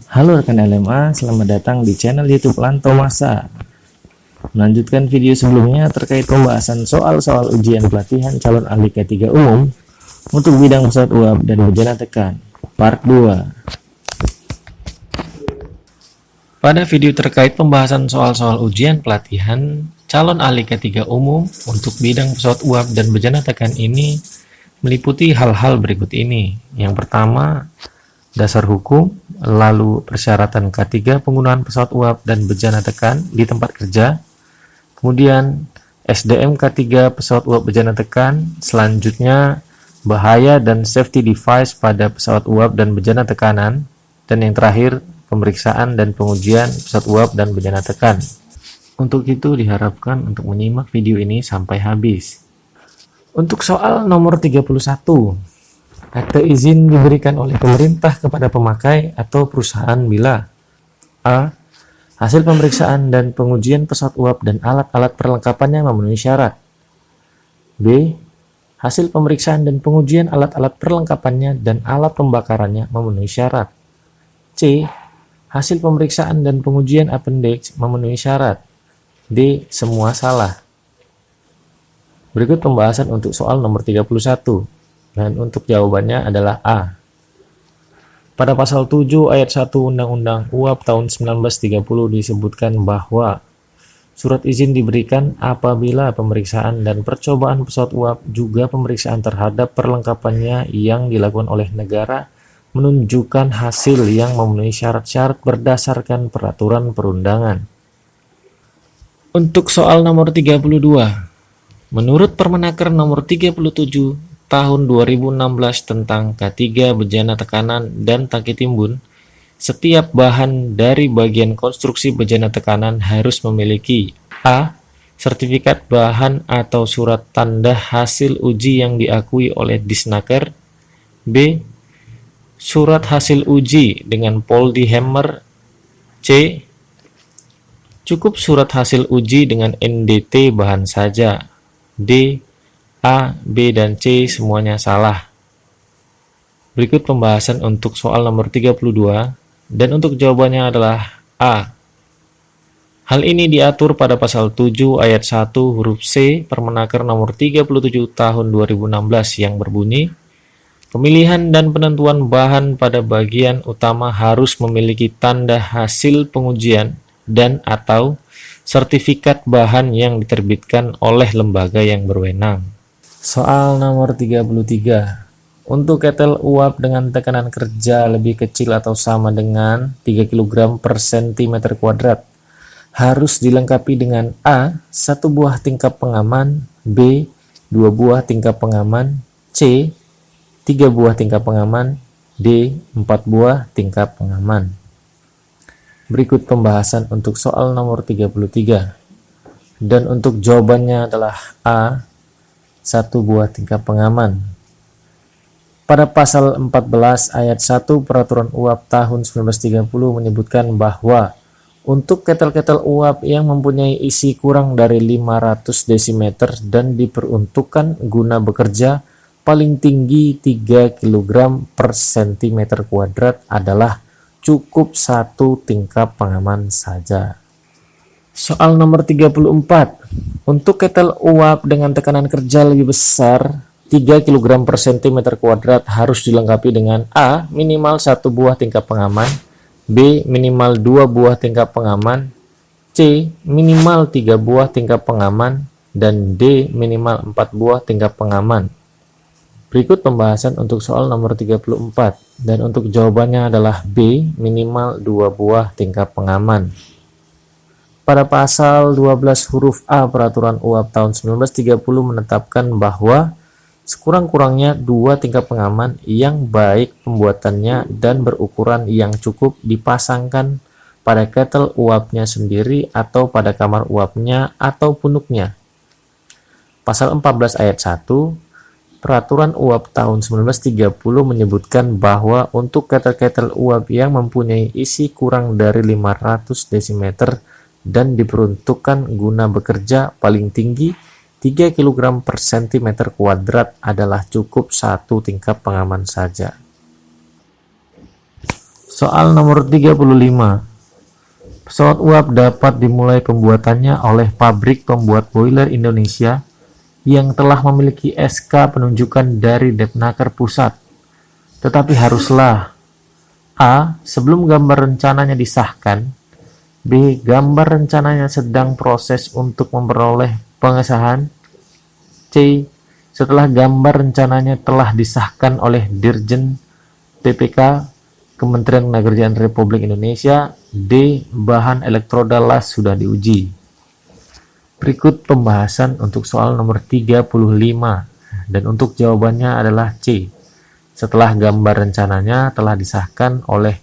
Halo rekan LMA, selamat datang di channel YouTube Lanto Masa. Melanjutkan video sebelumnya terkait pembahasan soal-soal ujian pelatihan calon ahli K3 umum untuk bidang pesawat uap dan bejana tekan, part 2. Pada video terkait pembahasan soal-soal ujian pelatihan calon ahli K3 umum untuk bidang pesawat uap dan bejana tekan ini meliputi hal-hal berikut ini. Yang pertama, dasar hukum, lalu persyaratan K3 penggunaan pesawat uap dan bejana tekan di tempat kerja, kemudian SDM K3 pesawat uap bejana tekan, selanjutnya bahaya dan safety device pada pesawat uap dan bejana tekanan, dan yang terakhir pemeriksaan dan pengujian pesawat uap dan bejana tekan. Untuk itu diharapkan untuk menyimak video ini sampai habis. Untuk soal nomor 31, akte izin diberikan oleh pemerintah kepada pemakai atau perusahaan bila A. Hasil pemeriksaan dan pengujian pesawat uap dan alat-alat perlengkapannya memenuhi syarat. B. Hasil pemeriksaan dan pengujian alat-alat perlengkapannya dan alat pembakarannya memenuhi syarat. C. Hasil pemeriksaan dan pengujian appendix memenuhi syarat. D. Semua salah. Berikut pembahasan untuk soal nomor 31. Dan untuk jawabannya adalah A. Pada pasal 7 ayat 1 Undang-Undang UAP tahun 1930 disebutkan bahwa surat izin diberikan apabila pemeriksaan dan percobaan pesawat UAP juga pemeriksaan terhadap perlengkapannya yang dilakukan oleh negara menunjukkan hasil yang memenuhi syarat-syarat berdasarkan peraturan perundangan. Untuk soal nomor 32, menurut Permenaker nomor 37 tahun 2016 tentang K3 bejana tekanan dan tangki timbun, setiap bahan dari bagian konstruksi bejana tekanan harus memiliki A. Sertifikat bahan atau surat tanda hasil uji yang diakui oleh Disnaker. B. Surat hasil uji dengan Poldi Hammer. C. Cukup surat hasil uji dengan NDT bahan saja. D. A, B, dan C semuanya salah. Berikut pembahasan untuk soal nomor 32, dan untuk jawabannya adalah A. Hal ini diatur pada pasal 7 ayat 1 huruf C Permenaker nomor 37 tahun 2016 yang berbunyi, pemilihan dan penentuan bahan pada bagian utama harus memiliki tanda hasil pengujian dan atau sertifikat bahan yang diterbitkan oleh lembaga yang berwenang. Soal nomor 33. Untuk ketel uap dengan tekanan kerja lebih kecil atau sama dengan 3 kg per cm kuadrat harus dilengkapi dengan A. 1 buah tingkap pengaman, B. 2 buah tingkap pengaman, C. 3 buah tingkap pengaman, D. 4 buah tingkap pengaman. Berikut pembahasan untuk soal nomor 33. Dan untuk jawabannya adalah A. 1 buah tingkap pengaman. Pada pasal 14 ayat 1 Peraturan UAP tahun 1930 menyebutkan bahwa untuk ketel-ketel uap yang mempunyai isi kurang dari 500 desimeter dan diperuntukkan guna bekerja paling tinggi 3 kg per cm kuadrat adalah cukup 1 tingkap pengaman saja. Soal nomor 34. Untuk ketel uap dengan tekanan kerja lebih besar 3 kg per cm kuadrat harus dilengkapi dengan A. Minimal 1 buah tingkap pengaman, B. Minimal 2 buah tingkap pengaman, C. Minimal 3 buah tingkap pengaman, dan D. Minimal 4 buah tingkap pengaman. Berikut pembahasan untuk soal nomor 34, dan untuk jawabannya adalah B. Minimal 2 buah tingkap pengaman. Pada pasal 12 huruf A Peraturan UAP tahun 1930 menetapkan bahwa sekurang-kurangnya 2 tingkap pengaman yang baik pembuatannya dan berukuran yang cukup dipasangkan pada ketel uapnya sendiri atau pada kamar uapnya atau punuknya. Pasal 14 ayat 1 Peraturan UAP tahun 1930 menyebutkan bahwa untuk ketel-ketel uap yang mempunyai isi kurang dari 500 desimeter dan diperuntukkan guna bekerja paling tinggi 3 kg per cm kuadrat adalah cukup 1 tingkap pengaman saja. Soal nomor 35. Pesawat uap dapat dimulai pembuatannya oleh pabrik pembuat boiler Indonesia yang telah memiliki SK penunjukan dari Depnaker Pusat. Tetapi haruslah: A. Sebelum gambar rencananya disahkan. B. Gambar rencananya sedang proses untuk memperoleh pengesahan. C. Setelah gambar rencananya telah disahkan oleh Dirjen PPK Kementerian Ketenagakerjaan Republik Indonesia. D. Bahan elektroda las sudah diuji. Berikut pembahasan untuk soal nomor 35, dan untuk jawabannya adalah C. Setelah gambar rencananya telah disahkan oleh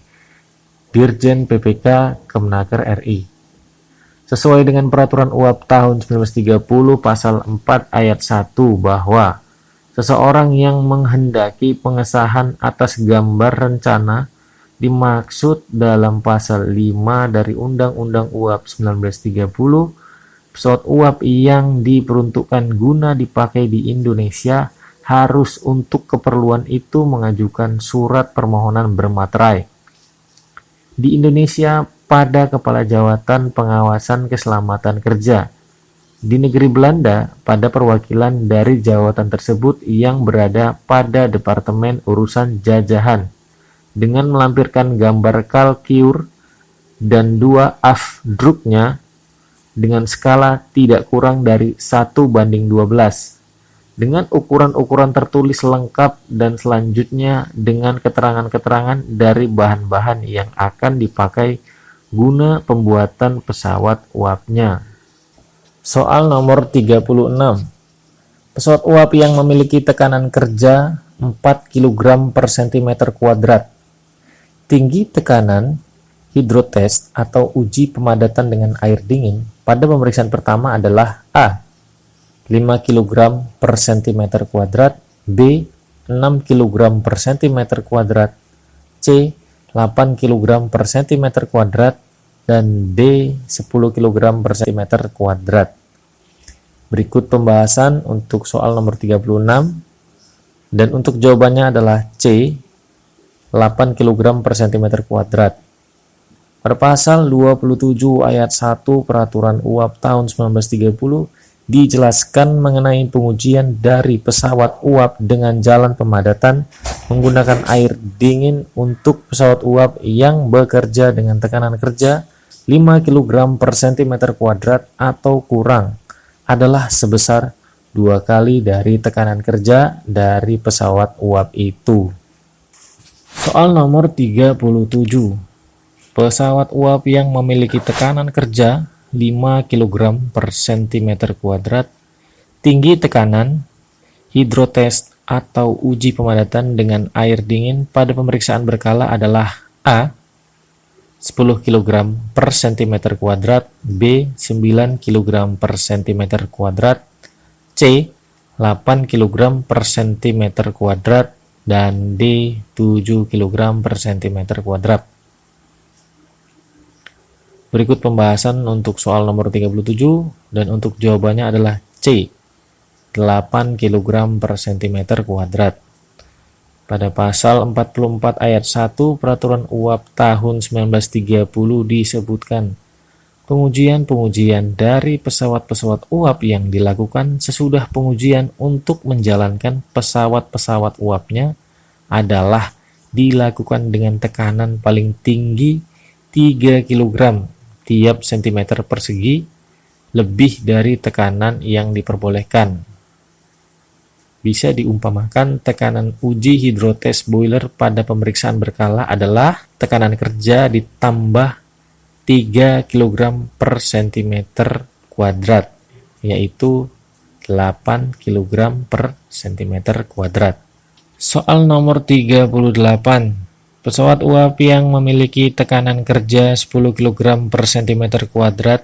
Dirjen PPK Kemenaker RI. Sesuai dengan Peraturan UAP tahun 1930 Pasal 4 Ayat 1 bahwa seseorang yang menghendaki pengesahan atas gambar rencana dimaksud dalam Pasal 5 dari Undang-Undang UAP 1930, pesawat uap yang diperuntukkan guna dipakai di Indonesia harus untuk keperluan itu mengajukan surat permohonan bermaterai di Indonesia pada Kepala Jawatan Pengawasan Keselamatan Kerja di negeri Belanda pada perwakilan dari jawatan tersebut yang berada pada Departemen Urusan Jajahan dengan melampirkan gambar kalkiur dan 2 afdruknya dengan skala tidak kurang dari 1:12 dengan ukuran-ukuran tertulis lengkap dan selanjutnya dengan keterangan-keterangan dari bahan-bahan yang akan dipakai guna pembuatan pesawat uapnya. Soal nomor 36. Pesawat uap yang memiliki tekanan kerja 4 kg per cm kuadrat. Tinggi tekanan hidrotest atau uji pemadatan dengan air dingin pada pemeriksaan pertama adalah A. 5 kg per cm kuadrat, B. 6 kg per cm kuadrat, C. 8 kg per cm kuadrat, dan D. 10 kg per cm kuadrat. Berikut pembahasan untuk soal nomor 36, dan untuk jawabannya adalah C. 8 kg per cm kuadrat. Pada pasal 27 ayat 1 Peraturan UAP tahun 1930 dijelaskan mengenai pengujian dari pesawat uap dengan jalan pemadatan menggunakan air dingin untuk pesawat uap yang bekerja dengan tekanan kerja 5 kg per cm kuadrat atau kurang adalah sebesar 2 kali dari tekanan kerja dari pesawat uap itu. Soal nomor 37. Pesawat uap yang memiliki tekanan kerja 5 kg per cm kuadrat, tinggi tekanan, hidrotest atau uji pemadatan dengan air dingin pada pemeriksaan berkala adalah A. 10 kg per cm kuadrat, B. 9 kg per cm kuadrat, C. 8 kg per cm kuadrat, dan D. 7 kg per cm kuadrat. Berikut pembahasan untuk soal nomor 37, dan untuk jawabannya adalah C. 8 kg per cm kuadrat. Pada pasal 44 ayat 1 Peraturan UAP tahun 1930 disebutkan, pengujian-pengujian dari pesawat-pesawat uap yang dilakukan sesudah pengujian untuk menjalankan pesawat-pesawat uapnya adalah dilakukan dengan tekanan paling tinggi 3 kg tiap cm persegi lebih dari tekanan yang diperbolehkan. Bisa diumpamakan tekanan uji hidrotest boiler pada pemeriksaan berkala adalah tekanan kerja ditambah 3 kg per cm kuadrat, yaitu 8 kg per cm kuadrat. Soal nomor 38. Pesawat uap yang memiliki tekanan kerja 10 kg per cm kuadrat,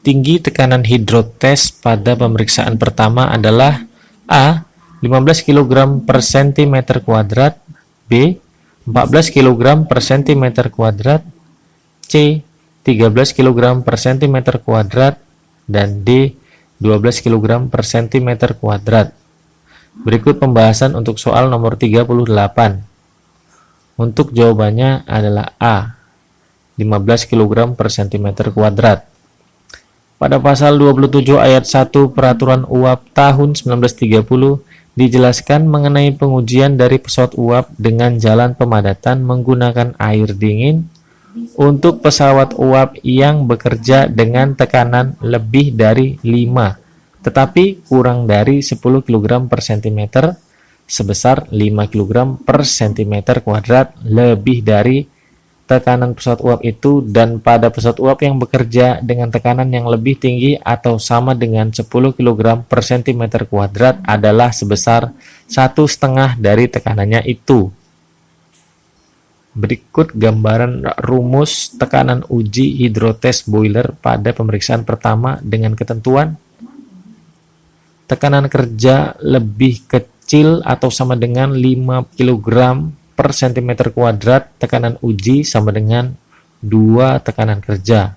tinggi tekanan hidrotest pada pemeriksaan pertama adalah A. 15 kg per cm kuadrat, B. 14 kg per cm kuadrat, C. 13 kg per cm kuadrat, dan D. 12 kg per cm kuadrat. Berikut pembahasan untuk soal nomor 38. Untuk jawabannya adalah A, 15 kg per cm kuadrat. Pada pasal 27 ayat 1 Peraturan UAP tahun 1930 dijelaskan mengenai pengujian dari pesawat uap dengan jalan pemadatan menggunakan air dingin untuk pesawat uap yang bekerja dengan tekanan lebih dari 5, tetapi kurang dari 10 kg per cm sebesar 5 kg per cm kuadrat lebih dari tekanan pesawat uap itu, dan pada pesawat uap yang bekerja dengan tekanan yang lebih tinggi atau sama dengan 10 kg per cm kuadrat adalah sebesar 1,5 dari tekanannya itu. Berikut gambaran rumus tekanan uji hidrotes boiler pada pemeriksaan pertama dengan ketentuan tekanan kerja lebih kecil atau sama dengan 5 kg per cm kuadrat, tekanan uji sama dengan 2 tekanan kerja.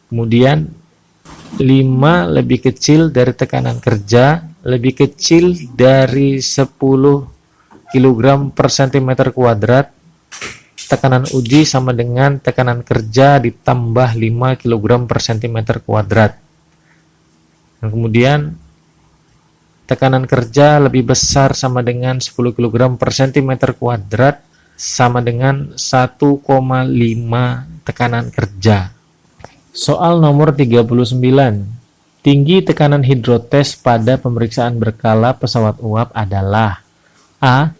Kemudian 5 lebih kecil dari tekanan kerja lebih kecil dari 10 kg per cm kuadrat, tekanan uji sama dengan tekanan kerja ditambah 5 kg per cm kuadrat. Dan kemudian tekanan kerja lebih besar sama dengan 10 kg per cm kuadrat sama dengan 1,5 tekanan kerja. Soal nomor 39. Tinggi tekanan hidrotes pada pemeriksaan berkala pesawat uap adalah A.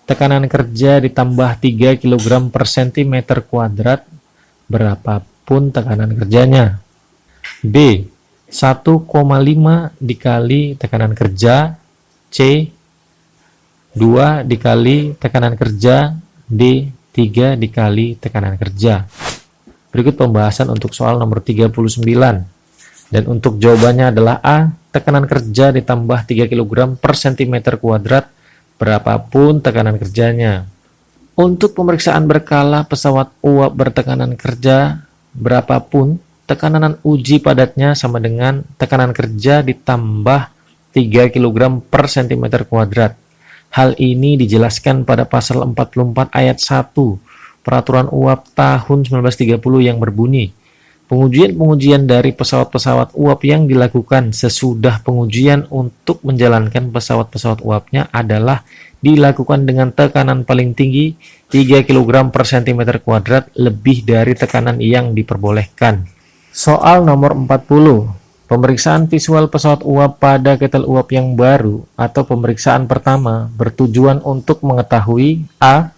Tekanan kerja ditambah 3 kg per cm kuadrat berapapun tekanan kerjanya. B. 1,5 dikali tekanan kerja. C. 2 dikali tekanan kerja. D. 3 dikali tekanan kerja. Berikut pembahasan untuk soal nomor 39. Dan untuk jawabannya adalah A. Tekanan kerja ditambah 3 kg per cm kuadrat berapapun tekanan kerjanya. Untuk pemeriksaan berkala pesawat uap bertekanan kerja berapapun, tekanan uji padatnya sama dengan tekanan kerja ditambah 3 kg per cm kuadrat. Hal ini dijelaskan pada pasal 44 ayat 1 Peraturan UAP tahun 1930 yang berbunyi, pengujian-pengujian dari pesawat-pesawat uap yang dilakukan sesudah pengujian untuk menjalankan pesawat-pesawat uapnya adalah dilakukan dengan tekanan paling tinggi 3 kg per cm kuadrat lebih dari tekanan yang diperbolehkan. Soal nomor 40. Pemeriksaan visual pesawat uap pada ketel uap yang baru atau pemeriksaan pertama bertujuan untuk mengetahui A.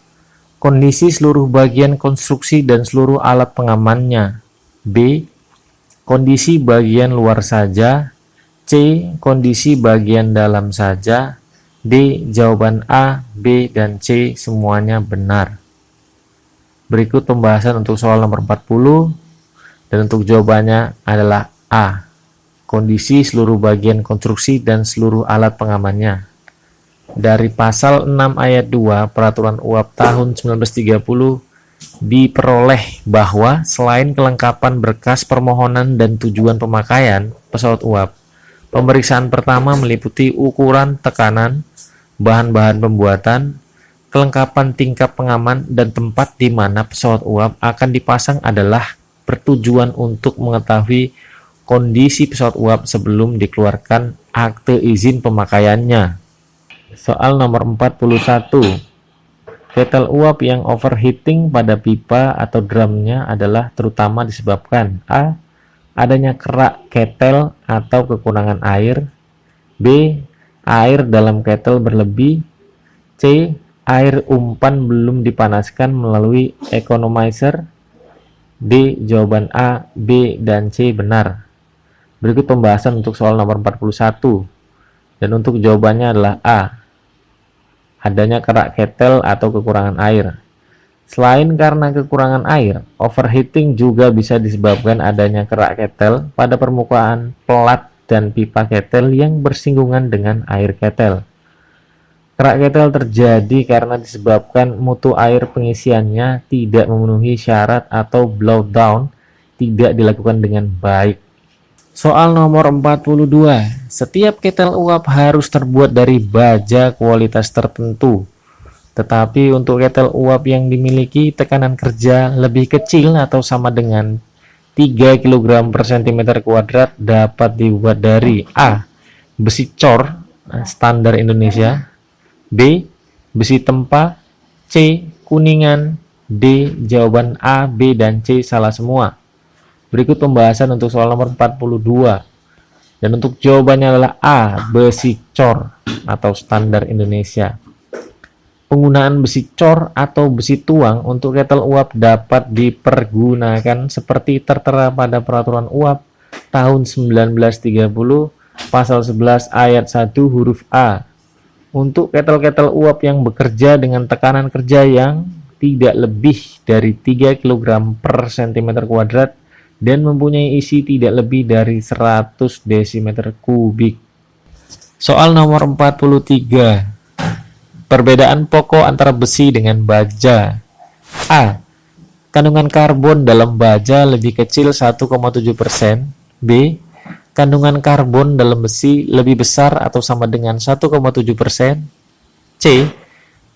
Kondisi seluruh bagian konstruksi dan seluruh alat pengamannya. B. Kondisi bagian luar saja. C. Kondisi bagian dalam saja. D. Jawaban A, B, dan C semuanya benar. Berikut pembahasan untuk soal nomor 40. Dan untuk jawabannya adalah A. Kondisi seluruh bagian konstruksi dan seluruh alat pengamannya. Dari pasal 6 ayat 2 Peraturan UAP tahun 1930 diperoleh bahwa selain kelengkapan berkas permohonan dan tujuan pemakaian pesawat uap, pemeriksaan pertama meliputi ukuran tekanan, bahan-bahan pembuatan, kelengkapan tingkap pengaman, dan tempat di mana pesawat uap akan dipasang adalah bertujuan untuk mengetahui kondisi pesawat uap sebelum dikeluarkan akte izin pemakaiannya. Soal nomor 41. Ketel uap yang overheating pada pipa atau drumnya adalah terutama disebabkan A. Adanya kerak ketel atau kekurangan air. B. Air dalam ketel berlebih. C. Air umpan belum dipanaskan melalui economizer. D. Jawaban A, B, dan C benar. Berikut pembahasan untuk soal nomor 41. Dan untuk jawabannya adalah A. Adanya kerak ketel atau kekurangan air. Selain karena kekurangan air, overheating juga bisa disebabkan adanya kerak ketel pada permukaan pelat dan pipa ketel yang bersinggungan dengan air ketel. Kerak ketel terjadi karena disebabkan mutu air pengisiannya tidak memenuhi syarat atau blowdown tidak dilakukan dengan baik. Soal nomor 42. Setiap ketel uap harus terbuat dari baja kualitas tertentu. Tetapi untuk ketel uap yang dimiliki tekanan kerja lebih kecil atau sama dengan 3 kg per cm kuadrat dapat dibuat dari A. Besi cor standar Indonesia, B. Besi tempa, C. Kuningan, D. Jawaban A, B, dan C salah semua. Berikut pembahasan untuk soal nomor 42. Dan untuk jawabannya adalah A. Besi cor atau standar Indonesia. Penggunaan besi cor atau besi tuang untuk ketel uap dapat dipergunakan seperti tertera pada Peraturan Uap tahun 1930 pasal 11 ayat 1 huruf A. Untuk ketel-ketel uap yang bekerja dengan tekanan kerja yang tidak lebih dari 3 kg per cm kuadrat dan mempunyai isi tidak lebih dari 100 desimeter kubik. Soal nomor 43. Perbedaan pokok antara besi dengan baja. A. Kandungan karbon dalam baja lebih kecil 1,7%. B. Kandungan karbon dalam besi lebih besar atau sama dengan 1,7%. C.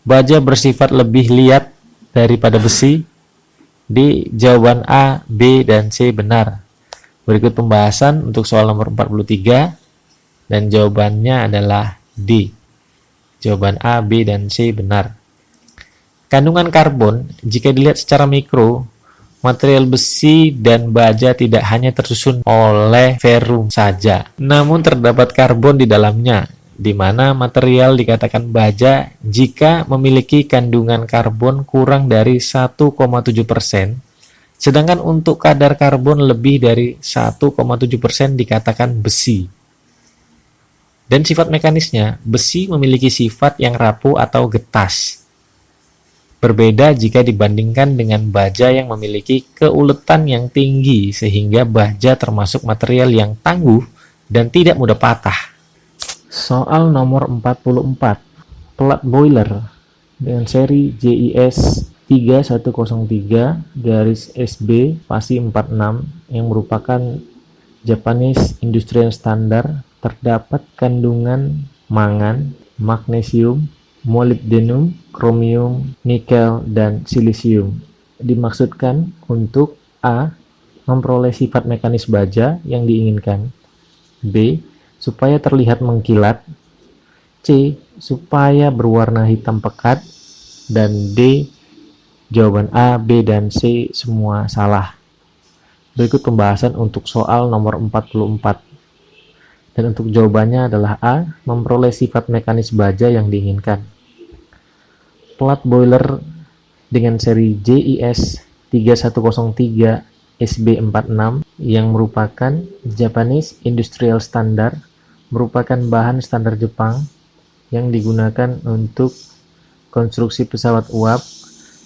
Baja bersifat lebih liat daripada besi. D. Jawaban A, B, dan C benar. Berikut pembahasan untuk soal nomor 43 dan jawabannya adalah D. Jawaban A, B, dan C benar. Kandungan karbon, jika dilihat secara mikro, material besi dan baja tidak hanya tersusun oleh ferrum saja, namun terdapat karbon di dalamnya, di mana material dikatakan baja jika memiliki kandungan karbon kurang dari 1,7%, sedangkan untuk kadar karbon lebih dari 1,7% dikatakan besi. Dan sifat mekanisnya, besi memiliki sifat yang rapuh atau getas. Berbeda jika dibandingkan dengan baja yang memiliki keuletan yang tinggi, sehingga baja termasuk material yang tangguh dan tidak mudah patah. Soal nomor 44. Plat boiler dengan seri JIS 3103-SB-46 yang merupakan Japanese Industrial Standard terdapat kandungan mangan, magnesium, molybdenum, kromium, nikel, dan silisium. Dimaksudkan untuk A. Memperoleh sifat mekanis baja yang diinginkan, B. Supaya terlihat mengkilat, C. Supaya berwarna hitam pekat, dan D. Jawaban A, B, dan C semua salah. Berikut pembahasan untuk soal nomor 44. Dan untuk jawabannya adalah A. Memperoleh sifat mekanis baja yang diinginkan. Plat boiler dengan seri JIS 3103 SB46 yang merupakan Japanese Industrial Standard merupakan bahan standar Jepang yang digunakan untuk konstruksi pesawat uap,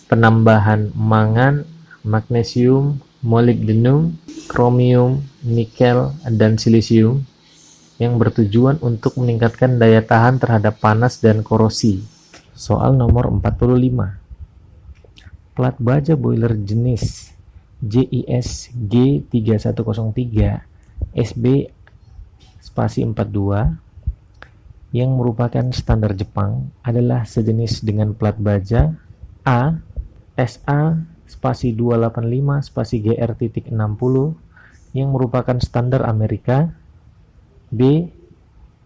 penambahan mangan, magnesium, molybdenum, kromium, nikel, dan silisium yang bertujuan untuk meningkatkan daya tahan terhadap panas dan korosi. Soal nomor 45. Plat baja boiler jenis JIS G3103 SB spasi 42 yang merupakan standar Jepang adalah sejenis dengan plat baja A. SA spasi 285 spasi GR.60 yang merupakan standar Amerika, B.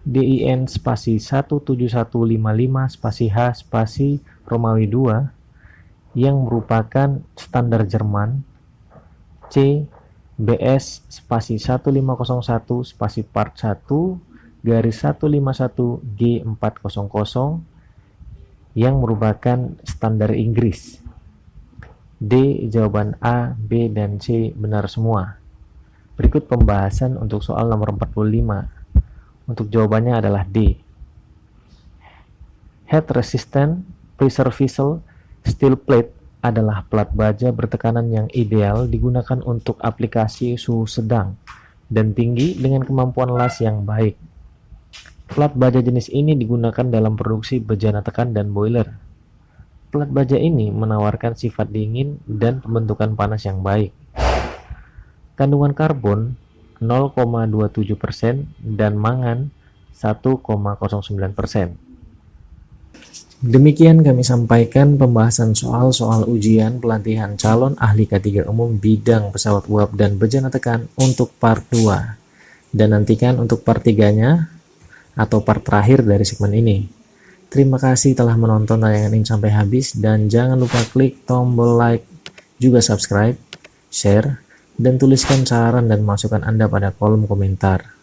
DIN spasi 17155 spasi H spasi Romawi 2 yang merupakan standar Jerman, C. BS spasi 1501 spasi part 1 garis 151 G400 yang merupakan standar Inggris, D. Jawaban A, B, dan C benar semua. Berikut pembahasan untuk soal nomor 45. Untuk jawabannya adalah D. Heat resistant pressure vessel steel plate adalah plat baja bertekanan yang ideal digunakan untuk aplikasi suhu sedang dan tinggi dengan kemampuan las yang baik. Plat baja jenis ini digunakan dalam produksi bejana tekan dan boiler. Plat baja ini menawarkan sifat dingin dan pembentukan panas yang baik. Kandungan karbon 0,27% dan mangan 1,09%. Demikian kami sampaikan pembahasan soal-soal ujian pelatihan calon ahli K3 umum bidang pesawat uap dan bejana tekan untuk part 2. Dan nantikan untuk part 3-nya atau part terakhir dari segmen ini. Terima kasih telah menonton tayangan ini sampai habis dan jangan lupa klik tombol like, juga subscribe, share, dan tuliskan saran dan masukan Anda pada kolom komentar.